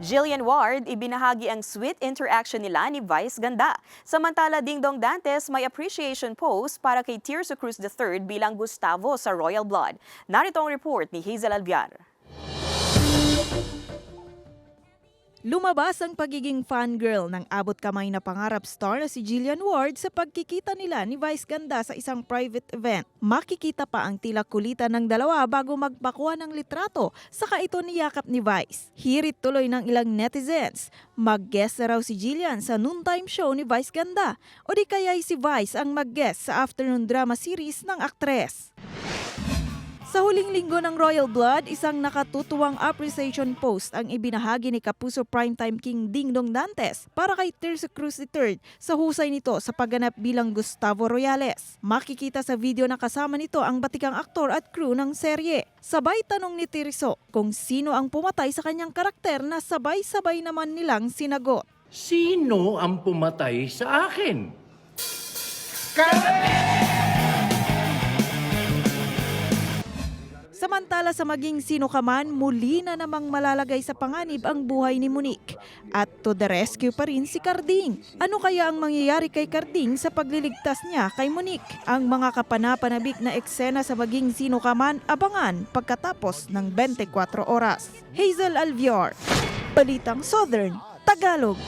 Jillian Ward, ibinahagi ang sweet interaction nila ni Vice Ganda. Samantala, Dingdong Dantes may appreciation post para kay Tirso Cruz III bilang Gustavo sa Royal Blood. Narito ang report ni Hazel Alviar. Lumabas ang pagiging fangirl ng abot kamay na pangarap star na si Jillian Ward sa pagkikita nila ni Vice Ganda sa isang private event. Makikita pa ang tila kulitan ng dalawa bago magpakuha ng litrato, saka ito niyakap ni Vice. Hirit tuloy ng ilang netizens. Mag-guest na raw si Jillian sa noontime show ni Vice Ganda o di kaya'y si Vice ang mag-guest sa afternoon drama series ng aktres. Sa huling linggo ng Royal Blood, isang nakatutuwang appreciation post ang ibinahagi ni Kapuso Primetime King Dingdong Dantes para kay Tirso Cruz III sa husay nito sa pagganap bilang Gustavo Royales. Makikita sa video na kasama nito ang batikang aktor at crew ng serye. Sabay tanong ni Tirso kung sino ang pumatay sa kanyang karakter na sabay-sabay naman nilang sinagot. Sino ang pumatay sa akin? Samantala sa maging sino ka man, muli na namang malalagay sa panganib ang buhay ni Monique. At to the rescue pa rin si Carding. Ano kaya ang mangyayari kay Carding sa pagliligtas niya kay Monique? Ang mga kapanapanabik na eksena sa maging sino ka man, abangan pagkatapos ng 24 oras. Hazel Alviar, Balitang Southern, Tagalog.